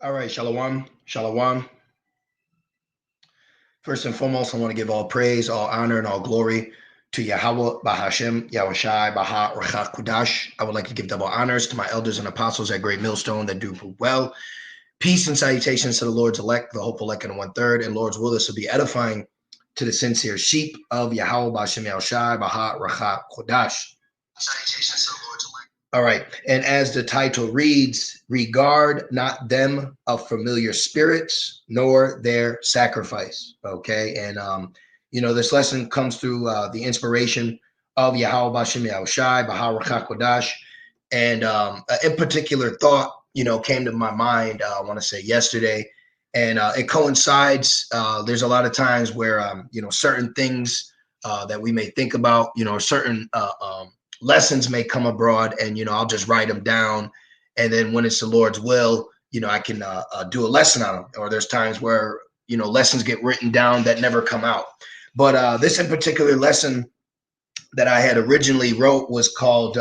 All right, Shalom, Shalom. First and foremost, I want to give all praise, all honor, and all glory to Yahweh, Bahashem, Yahushai, Baha, Rachak, Kudash. I would like to give double honors to my elders and apostles at Great Millstone that do well. Peace and salutations to the Lord's elect, the hopeful elect, and 1/3. And Lord's will, this will be edifying to the sincere sheep of Yahweh, Bahashem, Yahushai, Baha, Rachak, Kudash. Salutations to the Lord's elect. All right. And as the title reads, regard not them of familiar spirits, nor their sacrifice. Okay. And, this lesson comes through the inspiration of Yahweh Bashem Yahushai, Baha Kodash. And in particular thought, came to my mind, I want to say yesterday. And it coincides. There's a lot of times where, certain things that we may think about, certain lessons may come abroad, and I'll just write them down, and then when it's the Lord's will, I can do a lesson on them. Or there's times where lessons get written down that never come out. But this in particular lesson that I had originally wrote was called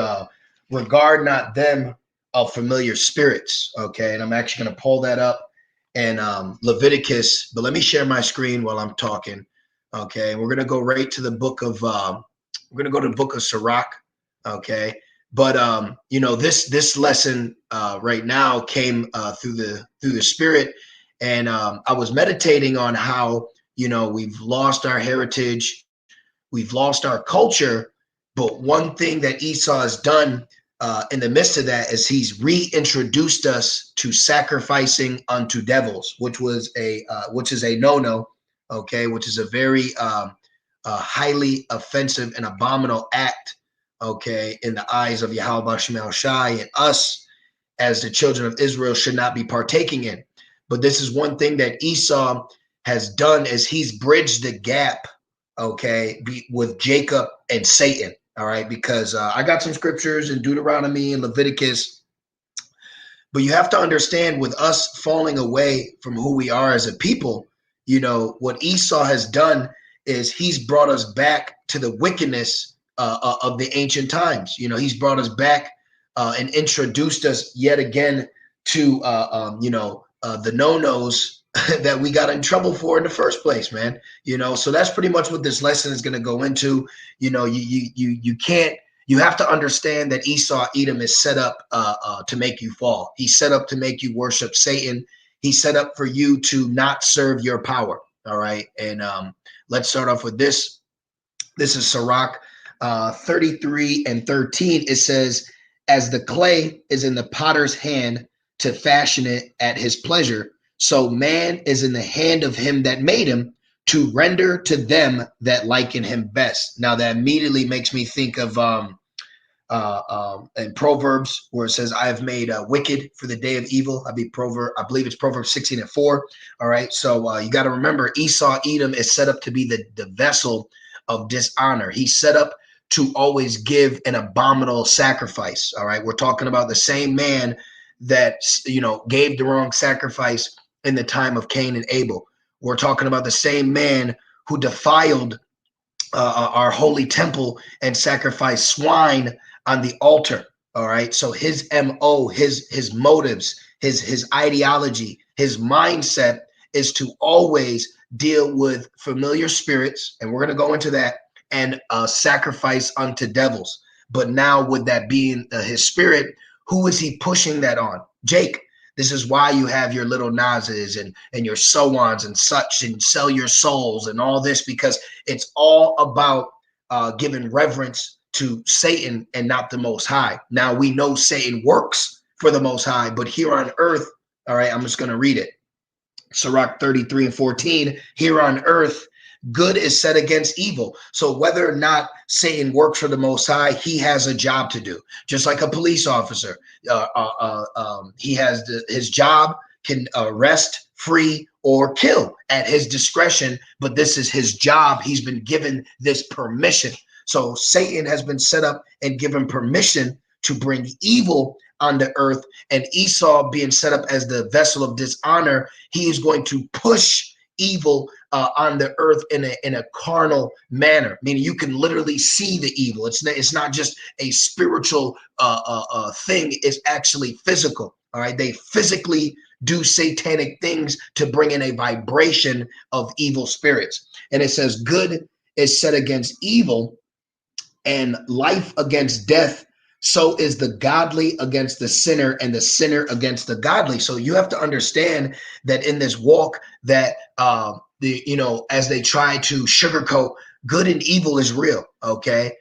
"Regard Not Them of Familiar Spirits." Okay, and I'm actually going to pull that up in Leviticus. But let me share my screen while I'm talking. Okay, we're going to go right to the book of. We're going to go to the book of Sirach. Okay, but this lesson right now came through the spirit, and I was meditating on how we've lost our heritage, we've lost our culture, but one thing that Esau has done in the midst of that is he's reintroduced us to sacrificing unto devils, which is a no-no. Okay, which is a very highly offensive and abominable act. Okay, in the eyes of Yahweh Bashem Shai, and us as the children of Israel should not be partaking in. But this is one thing that Esau has done, is he's bridged the gap, okay, with Jacob and Satan. All right, because I got some scriptures in Deuteronomy and Leviticus, but you have to understand, with us falling away from who we are as a people, what Esau has done is he's brought us back to the wickedness of the ancient times. He's brought us back and introduced us yet again to the no-nos that we got in trouble for in the first place, man. So that's pretty much what this lesson is going to go into. You have to understand that Esau Edom is set up to make you fall. He's set up to make you worship Satan. He's set up for you to not serve your power. All right, and let's start off with this. This is Sirach 33 and 13. It says, as the clay is in the potter's hand to fashion it at his pleasure, so man is in the hand of him that made him to render to them that liken him best. Now that immediately makes me think of in Proverbs, where it says, I have made wicked for the day of evil. I believe it's Proverbs 16 and 4. All right, so you got to remember, Esau Edom is set up to be the vessel of dishonor. He's set up to always give an abominable sacrifice. All right, we're talking about the same man that gave the wrong sacrifice in the time of Cain and Abel. We're talking about the same man who defiled our holy temple and sacrificed swine on the altar. All right, so his MO, his motives, his ideology, his mindset is to always deal with familiar spirits, and we're going to go into that, and sacrifice unto devils. But now, with that being his spirit, who is he pushing that on? Jake. This is why you have your little Nazes and your so-ons and such, and sell your souls and all this, because it's all about giving reverence to Satan and not the Most High. Now, we know Satan works for the Most High, but here on earth, all right, I'm just going to read it. Sirach 33 and 14, here on earth, good is set against evil. So whether or not Satan works for the Most High, he has a job to do. Just like a police officer, he has his job, can arrest, free, or kill at his discretion. But this is his job. He's been given this permission. So Satan has been set up and given permission to bring evil on the earth. And Esau, being set up as the vessel of dishonor, he is going to push evil on the earth in a carnal manner, meaning you can literally see the evil. It's not just a spiritual thing, it's actually physical. All right, they physically do satanic things to bring in a vibration of evil spirits. And it says good is set against evil and life against death, so is the godly against the sinner and the sinner against the godly. So you have to understand that in this walk that as they try to sugarcoat, good and evil is real. Okay,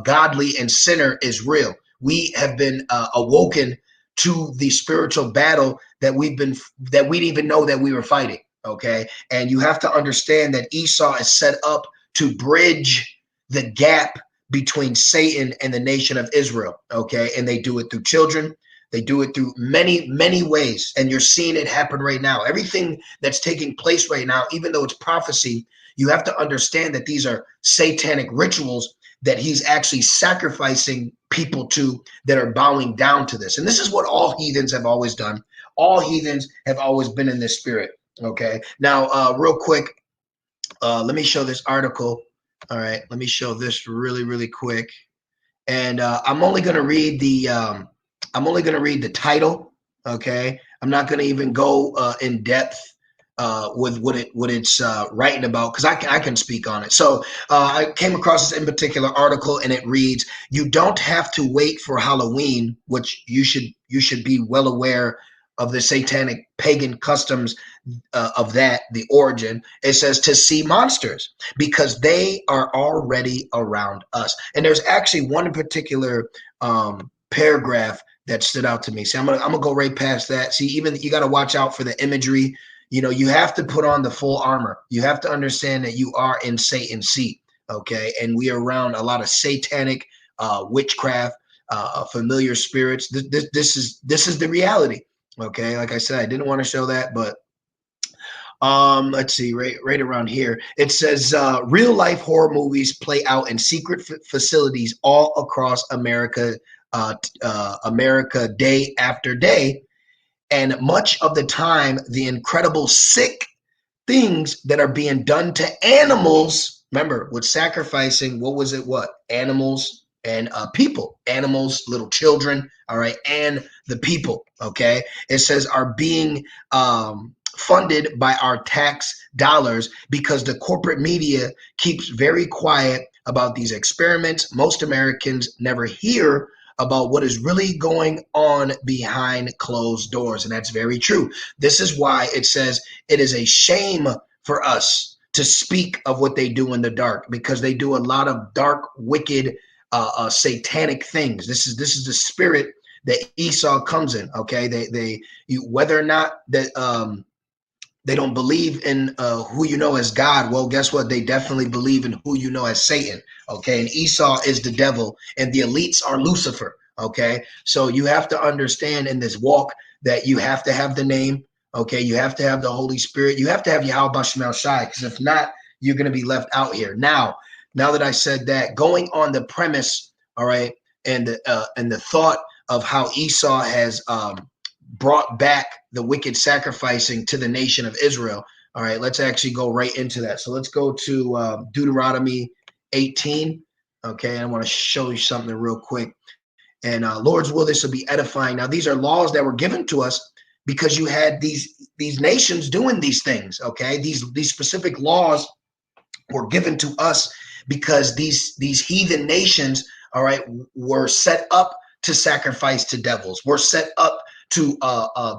godly and sinner is real. We have been awoken to the spiritual battle that we didn't even know that we were fighting. Okay, and you have to understand that Esau is set up to bridge the gap between Satan and the nation of Israel. Okay, and they do it through children. They do it through many, many ways, and you're seeing it happen right now. Everything that's taking place right now, even though it's prophecy, you have to understand that these are satanic rituals that he's actually sacrificing people to, that are bowing down to this. And this is what all heathens have always done. All heathens have always been in this spirit. Okay, now real quick, let me show this article. All right, let me show this really, really quick. And I'm only going to read the title. Okay, I'm not going to even go in depth with what it's writing about, because I can speak on it. So I came across this in particular article, and it reads, "You don't have to wait for Halloween, which you should be well aware of the satanic pagan customs of that, the origin." It says, "To see monsters, because they are already around us." And there's actually one particular paragraph that stood out to me. See, I'm gonna go right past that. See, even you got to watch out for the imagery. You have to put on the full armor. You have to understand that you are in Satan's seat. Okay, and we are around a lot of satanic witchcraft, familiar spirits. This is the reality. Okay, like I said, I didn't want to show that, but let's see, right around here it says real life horror movies play out in secret facilities all across America, America day after day, and much of the time the incredible sick things that are being done to animals. Remember, with sacrificing, what was it? What? Animals and people, animals, little children, all right, and the people, okay? It says are being funded by our tax dollars, because the corporate media keeps very quiet about these experiments. Most Americans never hear about what is really going on behind closed doors. And that's very true. This is why it says it is a shame for us to speak of what they do in the dark, because they do a lot of dark, wicked, satanic things. This is the spirit that Esau comes in. Okay, whether or not that they don't believe in who you know as God. Well, guess what? They definitely believe in who you know as Satan. Okay, and Esau is the devil, and the elites are Lucifer. Okay, so you have to understand in this walk that you have to have the name. Okay, you have to have the Holy Spirit. You have to have Yahweh Shemel Shai, because if not, you're going to be left out here. Now that I said that, going on the premise, all right, and the thought of how Esau has brought back the wicked sacrificing to the nation of Israel. All right, let's actually go right into that. So let's go to Deuteronomy 18. Okay, I want to show you something real quick. And Lord's will, this will be edifying. Now, these are laws that were given to us because you had these nations doing these things. Okay, these specific laws were given to us because these heathen nations, all right, were set up to sacrifice to devils. Were set up to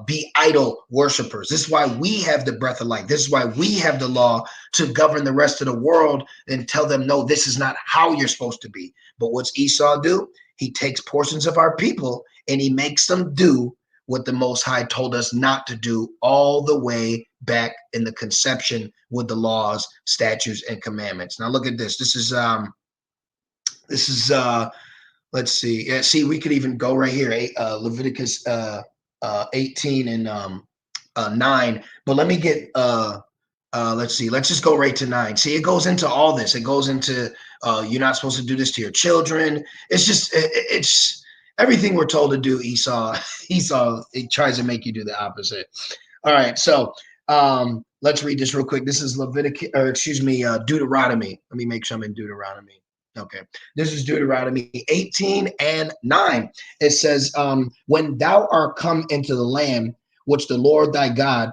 be idol worshipers. This is why we have the breath of life. This is why we have the law to govern the rest of the world and tell them, no, this is not how you're supposed to be. But what's Esau do? He takes portions of our people and he makes them do what the Most High told us not to do, all the way back in the conception with the laws, statutes, and commandments. Now look at this. This is let's see. Yeah, see, we could even go right here, Leviticus 18 and 9. But let me get let's see. Let's just go right to 9. See, it goes into all this. It goes into you're not supposed to do this to your children. It's everything we're told to do. Esau, it tries to make you do the opposite. All right, so let's read this real quick. This is Leviticus, or excuse me, Deuteronomy. Let me make sure I'm in Deuteronomy. Okay, this is Deuteronomy 18:9. It says, when thou art come into the land which the Lord thy God,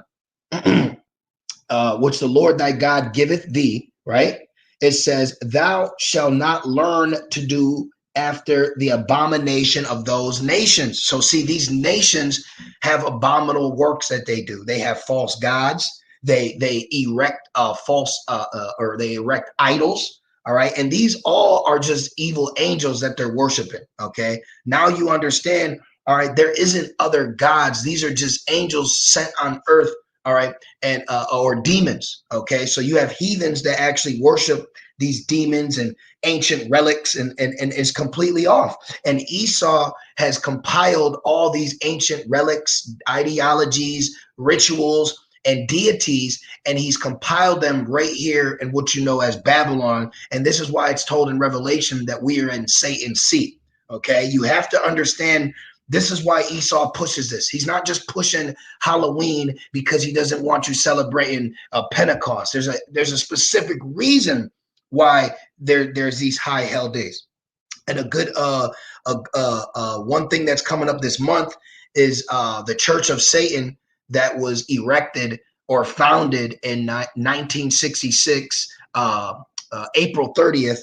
which the Lord thy God giveth thee, right? It says, thou shalt not learn to do after the abomination of those nations. So see, these nations have abominable works that they do. They have false gods. They erect false or they erect idols. All right. And these all are just evil angels that they're worshiping. Okay. Now you understand. All right. There isn't other gods. These are just angels sent on earth. All right. And or demons. Okay. So you have heathens that actually worship these demons and ancient relics, and is completely off. And Esau has compiled all these ancient relics, ideologies, rituals, and deities, and he's compiled them right here in what you know as Babylon. And this is why it's told in Revelation that we are in Satan's seat. Okay, you have to understand, this is why Esau pushes this. He's not just pushing Halloween because he doesn't want you celebrating Pentecost. There's a specific reason why there's these high hell days. And a good one thing that's coming up this month is the Church of Satan that was erected or founded in 1966, April 30th.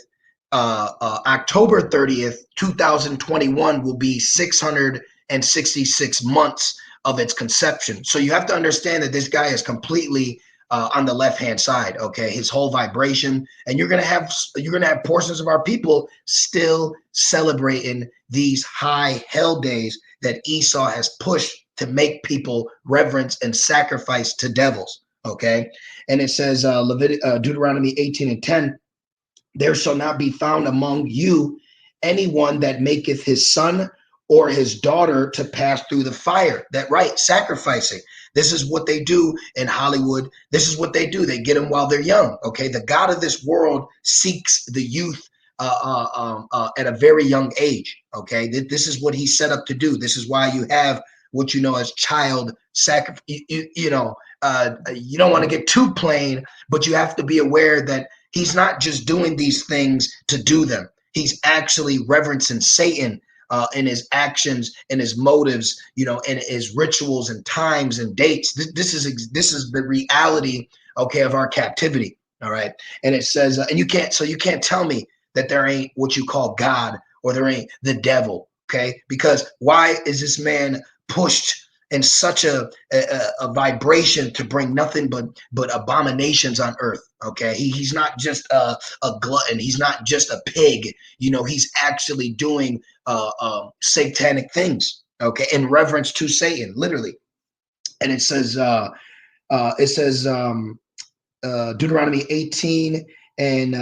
October 30th, 2021 will be 666 months of its conception. So you have to understand that this guy is completely on the left-hand side. Okay, his whole vibration, and you're gonna have portions of our people still celebrating these high hell days that Esau has pushed to make people reverence and sacrifice to devils. Okay, and it says Deuteronomy 18:10. There shall not be found among you anyone that maketh his son or his daughter to pass through the fire. That right, sacrificing. This is what they do in Hollywood. This is what they do. They get them while they're young. Okay, the God of this world seeks the youth at a very young age. Okay, this is what he set up to do. This is why you have what you know as child sacrifice. You know, you don't want to get too plain, but you have to be aware that he's not just doing these things to do them. He's actually reverencing Satan in his actions and his motives, you know, and his rituals and times and dates. This is the reality, okay, of our captivity. All right, and it says, and you can't tell me that there ain't what you call God or there ain't the devil, okay? Because why is this man pushed in such a vibration to bring nothing but abominations on earth? Okay, he's not just a glutton. He's not just a pig. You know, he's actually doing satanic things. Okay, in reverence to Satan, literally. And it says Deuteronomy 18 and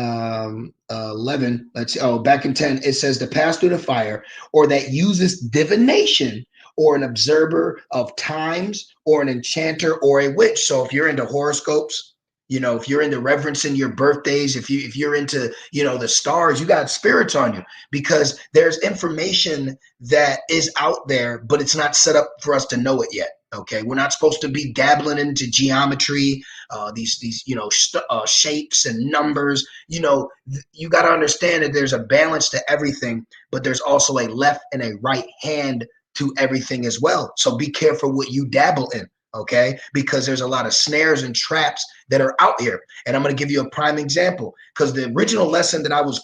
11. Let's see. Oh, back in 10, it says to pass through the fire, or that uses divination, or an observer of times, or an enchanter, or a witch. So if you're into horoscopes, you know, if you're into reverencing your birthdays, if you're into, you know, the stars, you got spirits on you, because there's information that is out there, but it's not set up for us to know it yet. Okay, we're not supposed to be dabbling into geometry, these you know shapes and numbers. You know, you got to understand that there's a balance to everything, but there's also a left and a right hand to everything as well. So be careful what you dabble in, okay? Because there's a lot of snares and traps that are out here. And I'm going to give you a prime example, because the original lesson that I was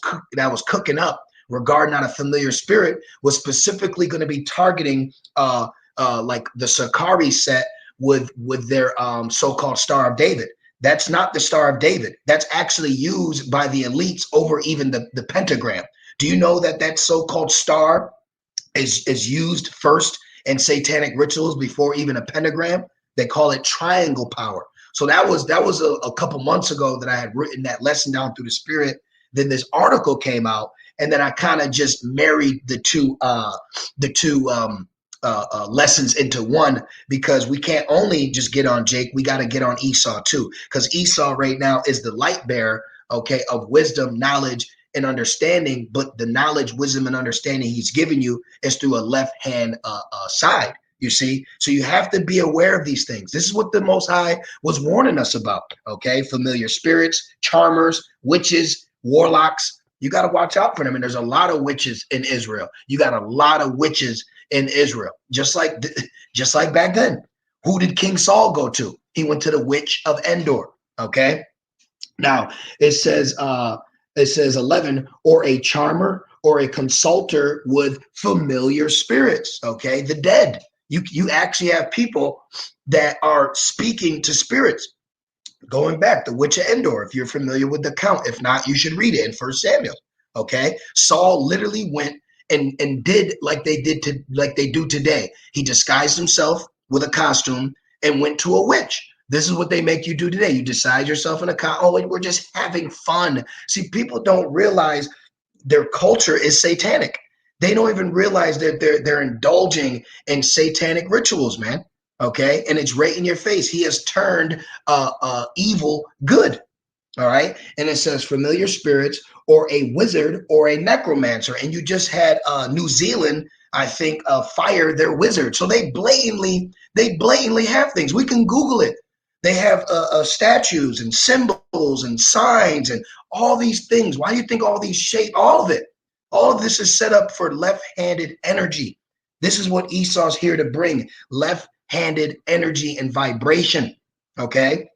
cooking up regarding not a familiar spirit was specifically going to be targeting like the Sakari set with their so-called Star of David. That's not the Star of David. That's actually used by the elites over even the pentagram. Do you know that that so-called star is used first in satanic rituals before even a pentagram? They call it triangle power. So that was a couple months ago that I had written that lesson down through the spirit. Then this article came out, and then I kind of just married the two lessons into one, because we can't only just get on Jake, we got to get on Esau too, because Esau right now is the light bearer, okay, of wisdom, knowledge, and understanding. But the knowledge, wisdom, and understanding he's giving you is through a left hand side. You see, so you have to be aware of these things. This is what the Most High was warning us about. Okay, familiar spirits, charmers, witches, warlocks. You got to watch out for them. And there's a lot of witches in Israel. You got a lot of witches in Israel, just like back then. Who did King Saul go to? He went to the witch of Endor. Okay. Now it says 11, or a charmer or a consulter with familiar spirits. Okay, the dead. You actually have people that are speaking to spirits. Going back, the witch of Endor, if you're familiar with the account. If not, you should read it in 1 Samuel. Okay, Saul literally went and did like they do today. He disguised himself with a costume and went to a witch. This is what they make you do today. You disguise yourself in a costume. Oh, we're just having fun. See, people don't realize their culture is satanic. They don't even realize that they're indulging in satanic rituals, man. Okay, and it's right in your face. He has turned evil good. All right, and it says familiar spirits or a wizard or a necromancer. And you just had New Zealand, I think, fire their wizard. So they blatantly have things. We can Google it. They have statues and symbols and signs and all these things. Why do you think all these shape? All of it. All of this is set up for left-handed energy. This is what Esau's here to bring: left-handed energy and vibration. Okay.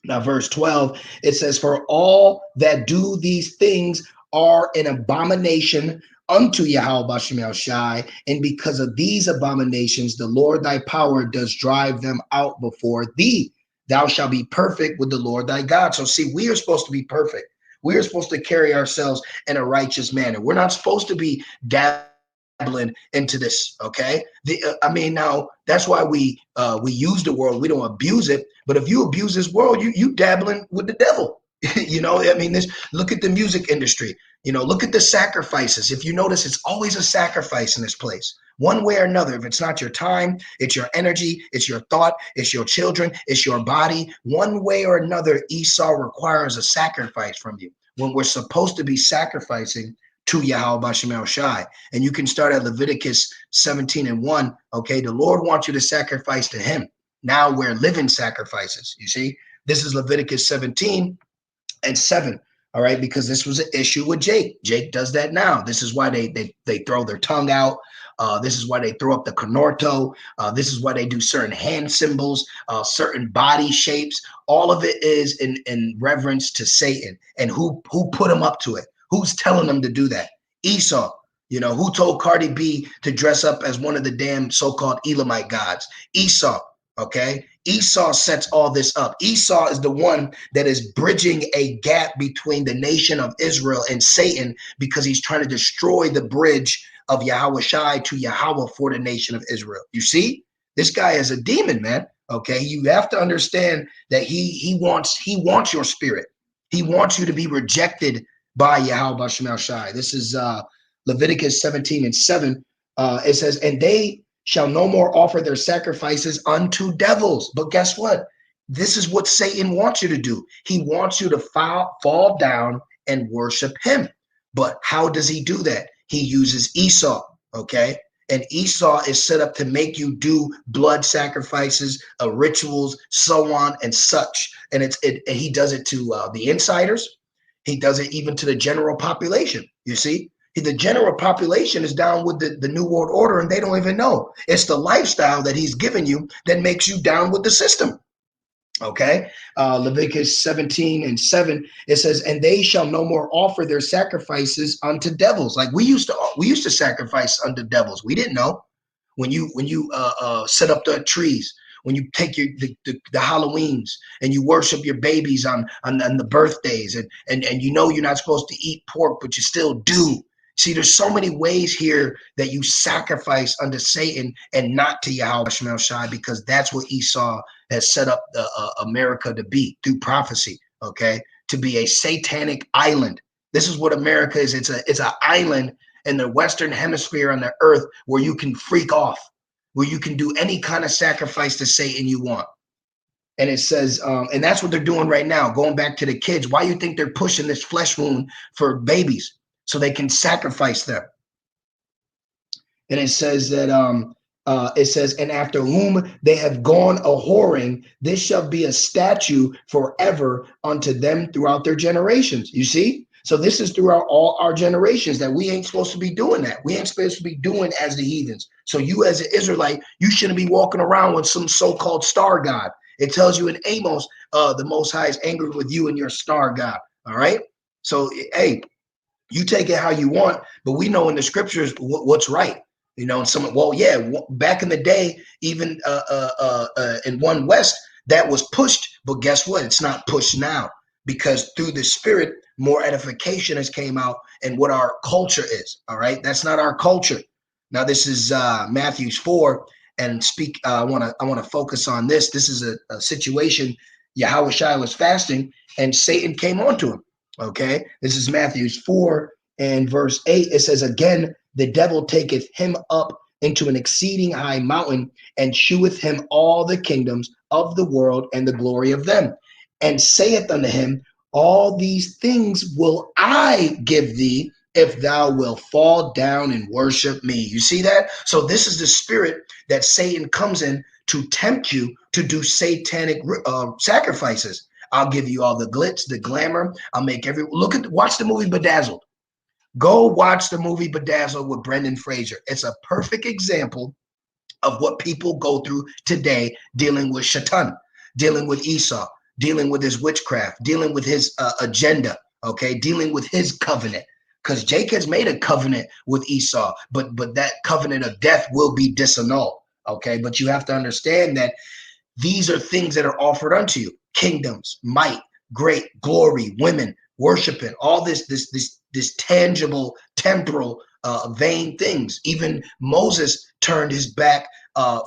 Now, verse 12, it says, for all that do these things are an abomination unto Yahweh Bashem El Shai, and because of these abominations, the Lord thy power does drive them out before thee. Thou shalt be perfect with the Lord thy God. So see, we are supposed to be perfect. We are supposed to carry ourselves in a righteous manner. We're not supposed to be dabbling into this. Okay. Now that's why we use the world. We don't abuse it. But if you abuse this world, you dabbling with the devil. Look at the music industry. Look at the sacrifices. If you notice, it's always a sacrifice in this place, one way or another. If it's not your time, it's your energy, it's your thought, it's your children, it's your body. One way or another, Esau requires a sacrifice from you when we're supposed to be sacrificing to Yahweh Bashem El Shai. And you can start at Leviticus 17:1. Okay, the Lord wants you to sacrifice to him. Now we're living sacrifices. You see, this is Leviticus 17:7. All right, because this was an issue with Jake. Jake does that now. This is why they throw their tongue out. This is why they throw up the Conorto. This is why they do certain hand symbols, certain body shapes. All of it is in reverence to Satan. And who put him up to it? Who's telling them to do that? Esau. Who told Cardi B to dress up as one of the damn so-called Elamite gods? Esau. Okay, Esau sets all this up. Esau is the one that is bridging a gap between the nation of Israel and Satan, because he's trying to destroy the bridge of Yahweh Shai to Yahweh for the nation of Israel. You see, this guy is a demon, man. Okay, you have to understand that he wants your spirit. He wants you to be rejected by Yahweh Bashem El Shai. This is Leviticus 17:7. It says, and they shall no more offer their sacrifices unto devils. But guess what? This is what Satan wants you to do. He wants you to fall down and worship him. But how does he do that? He uses Esau, okay? And Esau is set up to make you do blood sacrifices, rituals, so on and such. And he does it to the insiders. He does it even to the general population, you see? The general population is down with the New World Order, and they don't even know. It's the lifestyle that he's given you that makes you down with the system. Okay, Leviticus 17:7, it says, and they shall no more offer their sacrifices unto devils. Like we used to sacrifice unto devils. We didn't know. When you set up the trees, when you take the Halloweens and you worship your babies on the birthdays, and you're not supposed to eat pork, but you still do. See, there's so many ways here that you sacrifice unto Satan and not to Yahweh Bashem El Shai, because that's what Esau has set up America to be through prophecy, okay? To be a satanic island. This is what America is. It's an island in the Western hemisphere on the earth where you can freak off, where you can do any kind of sacrifice to Satan you want. And it says, and that's what they're doing right now, going back to the kids. Why do you think they're pushing this flesh wound for babies? So they can sacrifice them. And it says that It says, and after whom they have gone a whoring, this shall be a statute forever unto them throughout their generations. You see? So this is throughout all our generations that we ain't supposed to be doing that. We ain't supposed to be doing as the heathens. So you as an Israelite, you shouldn't be walking around with some so-called star god. It tells you in Amos, the Most High is angry with you and your star god. All right? So, hey, you take it how you want, but we know in the scriptures what's right. You know, and some, well, yeah, back in the day, even in One West, that was pushed. But guess what? It's not pushed now, because through the Spirit, more edification has came out and what our culture is. All right, that's not our culture. Now, this is Matthew 4, and speak. I want to focus on this. This is a situation. Yahushua was fasting, and Satan came onto him. Okay, this is Matthew 4 and verse 8. It says, again, the devil taketh him up into an exceeding high mountain and sheweth him all the kingdoms of the world and the glory of them, and saith unto him, all these things will I give thee if thou wilt fall down and worship me. You see that? So this is the spirit that Satan comes in to tempt you to do satanic sacrifices. I'll give you all the glitz, the glamour. I'll make watch the movie Bedazzled. Go watch the movie Bedazzled with Brendan Fraser. It's a perfect example of what people go through today, dealing with Shaitan, dealing with Esau, dealing with his witchcraft, dealing with his agenda, okay, dealing with his covenant. Because Jake has made a covenant with Esau, but that covenant of death will be disannulled, okay? But you have to understand that these are things that are offered unto you: kingdoms, might, great glory, women, worshiping, all this tangible, temporal, vain things. Even Moses turned his back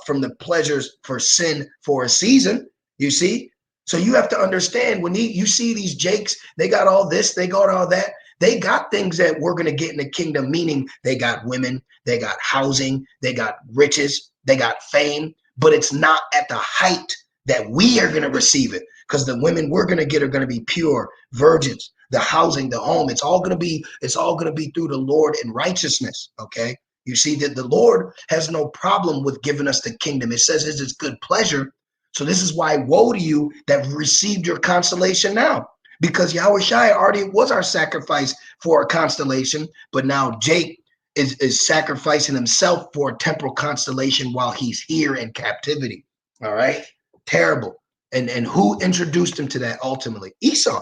from the pleasures for sin for a season. You see? So you have to understand, when you see these Jakes, they got all this, they got all that. They got things that we're going to get in the kingdom, meaning they got women, they got housing, they got riches, they got fame, but it's not at the height that we are going to receive it, because the women we're going to get are going to be pure virgins. The housing, the home, it's all going to be through the Lord in righteousness. Okay. You see that the Lord has no problem with giving us the kingdom. It says it's his good pleasure. So this is why woe to you that received your constellation now, because Yahushua already was our sacrifice for a constellation, but now Jake is sacrificing himself for a temporal constellation while he's here in captivity. All right. Terrible. And who introduced him to that ultimately? Esau.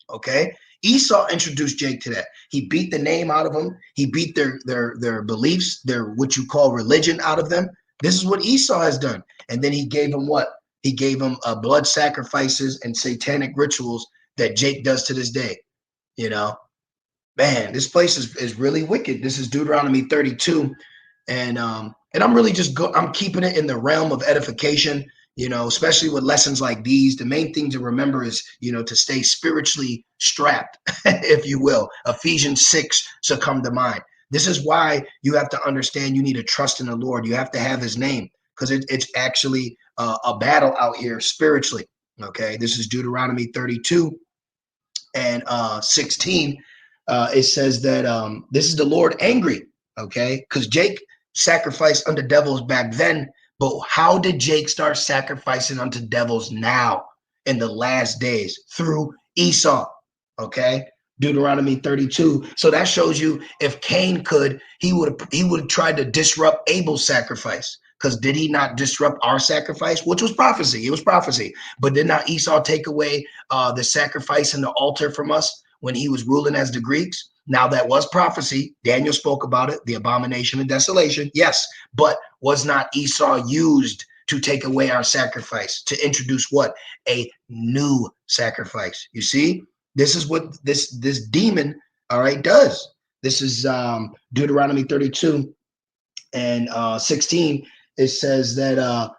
Okay. Esau introduced Jake to that. He beat the name out of them. He beat their beliefs, their what you call religion out of them. This is what Esau has done. And then he gave him what? He gave him blood sacrifices and satanic rituals that Jake does to this day. You know, man, this place is really wicked. This is Deuteronomy 32. And I'm really I'm keeping it in the realm of edification, you know, especially with lessons like these. The main thing to remember is, you know, to stay spiritually strapped, if you will. Ephesians 6 should come to mind. This is why you have to understand you need to trust in the Lord. You have to have his name, because it's actually a battle out here spiritually. Okay, this is Deuteronomy 32 and 16. It says that this is the Lord angry, okay, because Jake sacrificed unto devils back then, but how did Jake start sacrificing unto devils now in the last days? Through Esau. Okay, Deuteronomy 32. So that shows you, if Cain could, he would have tried to disrupt Abel's sacrifice, because did he not disrupt our sacrifice, which was prophecy? It was prophecy. But did not Esau take away the sacrifice and the altar from us when he was ruling as the Greeks? Now that was prophecy. Daniel spoke about it, the abomination of desolation. Yes, but was not Esau used to take away our sacrifice, to introduce what? A new sacrifice. You see, this is what this demon, all right, does. This is Deuteronomy 32 and 16. It says that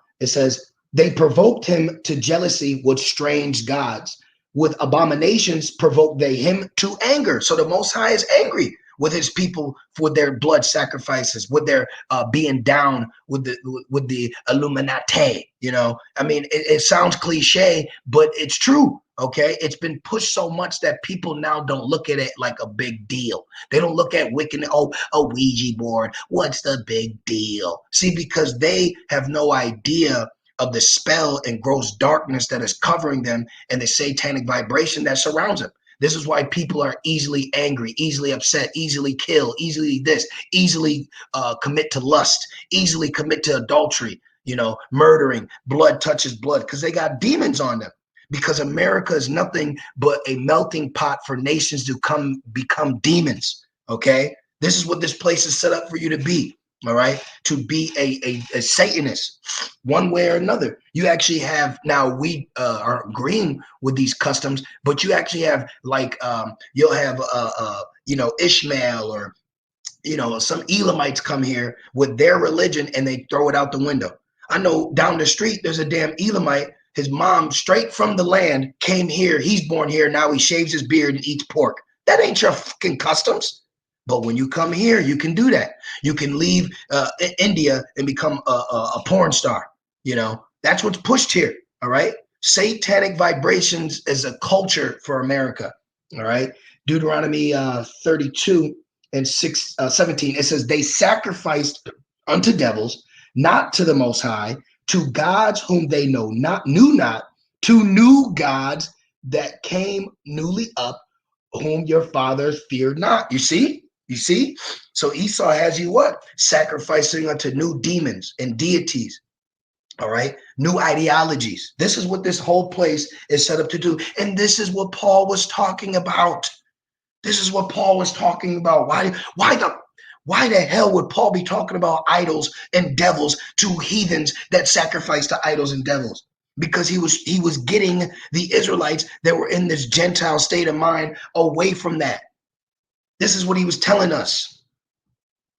they provoked him to jealousy with strange gods. With abominations provoked they him to anger. So the Most High is angry with his people for their blood sacrifices, with their being down with the Illuminati. You know, I mean, it sounds cliche, but it's true. Okay, it's been pushed so much that people now don't look at it like a big deal. They don't look at Wiccan, oh, a Ouija board. What's the big deal? See, because they have no idea of the spell and gross darkness that is covering them and the satanic vibration that surrounds them. This is why people are easily angry, easily upset, easily kill, easily this, easily commit to lust, easily commit to adultery, you know, murdering, blood touches blood, because they got demons on them. Because America is nothing but a melting pot for nations to become demons. Okay, this is what this place is set up for you to be. All right, to be a Satanist, one way or another. You actually have now, we are agreeing with these customs, but you actually have like you'll have you know, Ishmael, or you know, some Elamites come here with their religion and they throw it out the window. I know down the street there's a damn Elamite. His mom, straight from the land, came here. He's born here. Now he shaves his beard and eats pork. That ain't your fucking customs. But when you come here, you can do that. You can leave India and become a porn star. You know, that's what's pushed here. All right. Satanic vibrations is a culture for America. All right. Deuteronomy 32 and 17. It says, they sacrificed unto devils, not to the Most High, to gods whom they knew not, to new gods that came newly up, whom your fathers feared not. You see? You see? So Esau has you what? Sacrificing unto new demons and deities. All right? New ideologies. This is what this whole place is set up to do. And this is what Paul was talking about. This is what Paul was talking about. Why the hell would Paul be talking about idols and devils to heathens that sacrifice to idols and devils? Because he was getting the Israelites that were in this Gentile state of mind away from that. This is what he was telling us.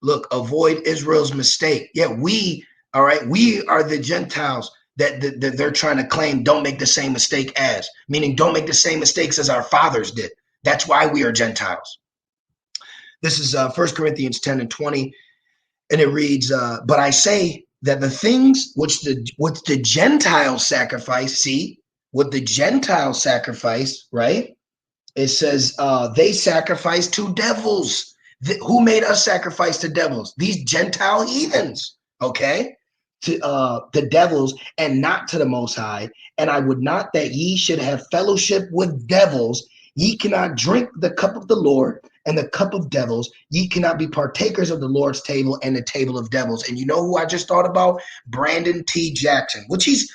Look, avoid Israel's mistake. Yeah, we are the Gentiles that they're trying to claim don't make the same mistake as, meaning don't make the same mistakes as our fathers did. That's why we are Gentiles. This is 1 Corinthians 10 and 20, and it reads, but I say that the things which the Gentiles sacrifice, see, what the Gentiles sacrifice, right? It says they sacrifice to devils. Who made us sacrifice to devils? These Gentile heathens, okay? To the devils and not to the Most High. And I would not that ye should have fellowship with devils. Ye cannot drink the cup of the Lord and the cup of devils. Ye cannot be partakers of the Lord's table and the table of devils. And you know who I just thought about? Brandon T. Jackson, which he's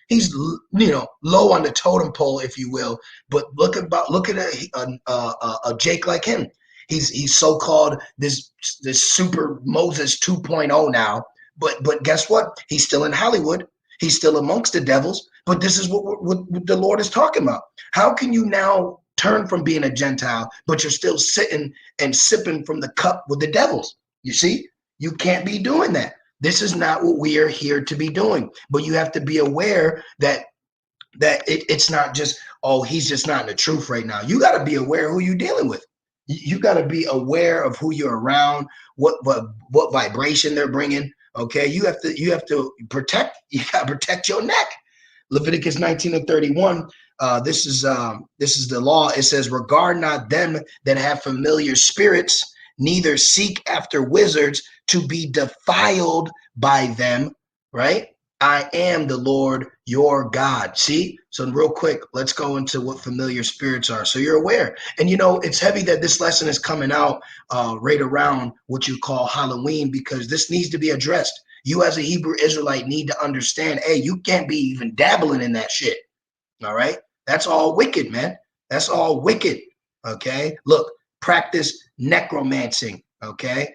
you know, low on the totem pole, if you will. But look at a Jake like him. He's so-called this super Moses 2.0 now. But guess what? He's still in Hollywood. He's still amongst the devils. But this is what the Lord is talking about. How can you now turn from being a Gentile, but you're still sitting and sipping from the cup with the devils? You see, you can't be doing that. This is not what we are here to be doing. But you have to be aware that it's not just, oh, he's just not in the truth right now. You got to be aware who you're dealing with. You got to be aware of who you're around, what vibration they're bringing. Okay, you have to protect. You got to protect your neck. Leviticus 19 and 31. This is the law. It says, regard not them that have familiar spirits, neither seek after wizards to be defiled by them. Right? I am the Lord your God. See? So real quick, let's go into what familiar spirits are. So you're aware. And you know, it's heavy that this lesson is coming out right around what you call Halloween, because this needs to be addressed. You as a Hebrew Israelite need to understand, hey, you can't be even dabbling in that shit. All right? That's all wicked, man. That's all wicked. Okay? Look, practice necromancing. Okay?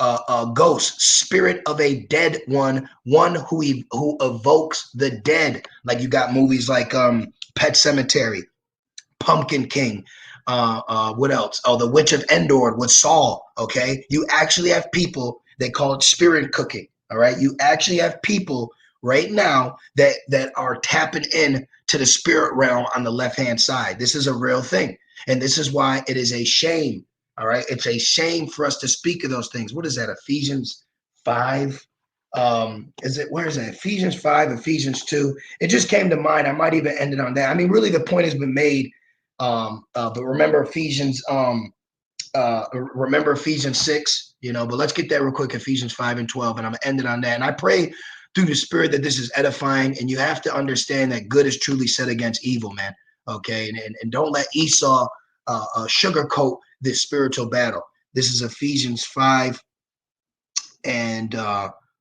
A ghost, spirit of a dead one who evokes the dead. Like you got movies like Pet Cemetery, Pumpkin King. What else? Oh, The Witch of Endor with Saul. Okay, you actually have people, they call it spirit cooking. All right, you actually have people right now that are tapping in to the spirit realm on the left hand side. This is a real thing, and this is why it is a shame. All right. It's a shame for us to speak of those things. What is that? Ephesians 5. Where is that? Ephesians 5, Ephesians 2. It just came to mind. I might even end it on that. I mean, really the point has been made. But remember Ephesians 6, but let's get that real quick. Ephesians 5 and 12. And I'm gonna end it on that. And I pray through the Spirit that this is edifying, and you have to understand that good is truly set against evil, man. Okay. And don't let Esau sugarcoat this spiritual battle. This is Ephesians 5 and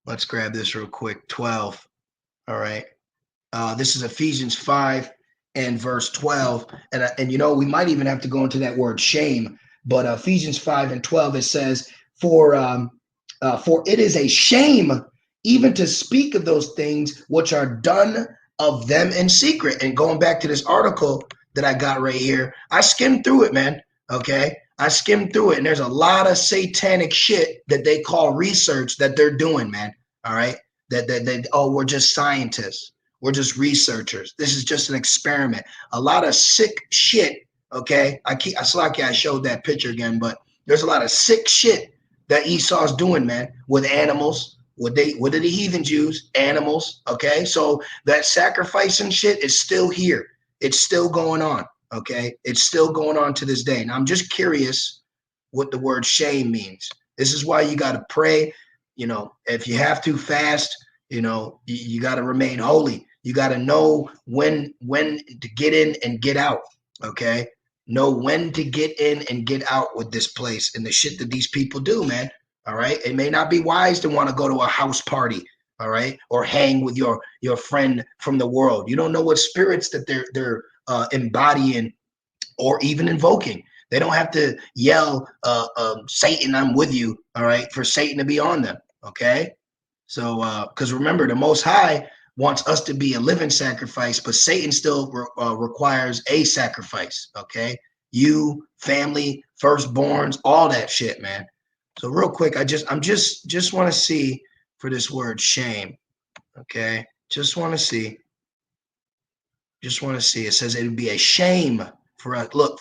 let's grab this real quick. 12. All right. This is Ephesians 5 and verse 12. And we might even have to go into that word shame, but Ephesians 5 and 12, it says, for it is a shame even to speak of those things which are done of them in secret. And going back to this article that I got right here, I skimmed through it, man. Okay. I skimmed through it, and there's a lot of satanic shit that they call research that they're doing, man. All right. We're just scientists. We're just researchers. This is just an experiment. A lot of sick shit. Okay. I showed that picture again, but there's a lot of sick shit that Esau's doing, man, with animals. What did the heathens use? Animals. Okay. So that sacrificing shit is still here. It's still going on. Okay. It's still going on to this day. And I'm just curious what the word shame means. This is why you got to pray. If you have to fast, you got to remain holy. You got to know when to get in and get out. Okay. Know when to get in and get out with this place and the shit that these people do, man. All right. It may not be wise to want to go to a house party. All right. Or hang with your friend from the world. You don't know what spirits that they're embodying or even invoking. They don't have to yell, Satan, I'm with you. All right. For Satan to be on them. Okay. So, because remember, the Most High wants us to be a living sacrifice, but Satan still requires a sacrifice. Okay. You, family, firstborns, all that shit, man. So real quick, I just want to see for this word shame. Okay. Just want to see. It says it would be a shame for us. Look,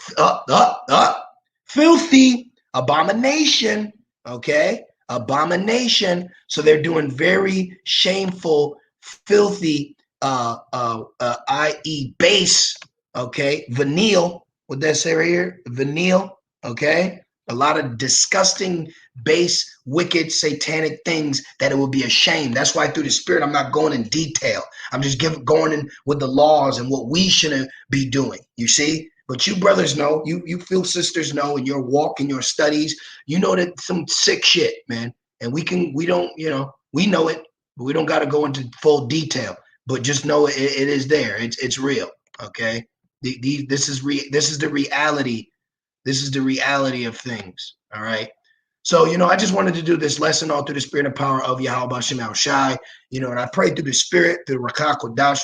filthy, abomination. Okay. Abomination. So they're doing very shameful, filthy, i.e. base. Okay. Venial. What that say right here? Venial. Okay. A lot of disgusting, base, wicked, satanic things that it will be a shame. That's why through the Spirit, I'm not going in detail. I'm just going in with the laws and what we shouldn't be doing. You see? But you brothers know, you feel sisters know in your walk, in your studies, you know that some sick shit, man. And we know it, but we don't got to go into full detail. But just know it is there. It's real. Okay. This is the reality. This is the reality of things. All right. So, I just wanted to do this lesson all through the Spirit and power of Yahweh Bashem Al Shai, and I pray through the Spirit, through Rakah Kodash,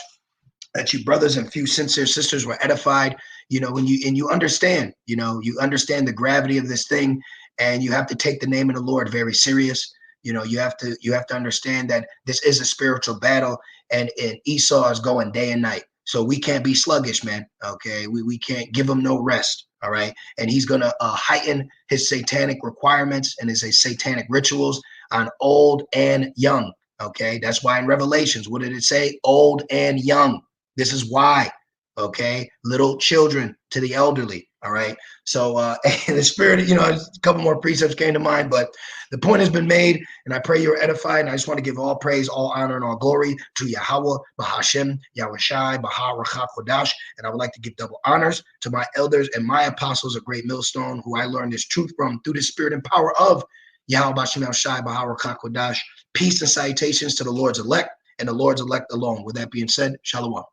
that you brothers and few sincere sisters were edified, and you understand, you understand the gravity of this thing, and you have to take the name of the Lord very serious. You have to understand that this is a spiritual battle, and Esau is going day and night. So we can't be sluggish, man. Okay. We can't give him no rest. All right. And he's going to heighten his satanic requirements and his satanic rituals on old and young. Okay. That's why in Revelations, what did it say? Old and young. This is why. Okay. Little children to the elderly. All right. So and the Spirit, a couple more precepts came to mind, but the point has been made, and I pray you're edified. And I just want to give all praise, all honor, and all glory to Yahweh, Bahashem, Yahweh Shai, Baha, Rakha, Kodash. And I would like to give double honors to my elders and my apostles of Great Millstone, who I learned this truth from through the Spirit and power of Yahweh, Bashem, El Shai, Baha, Rakha, Kodash. Peace and salutations to the Lord's elect and the Lord's elect alone. With that being said, Shalom.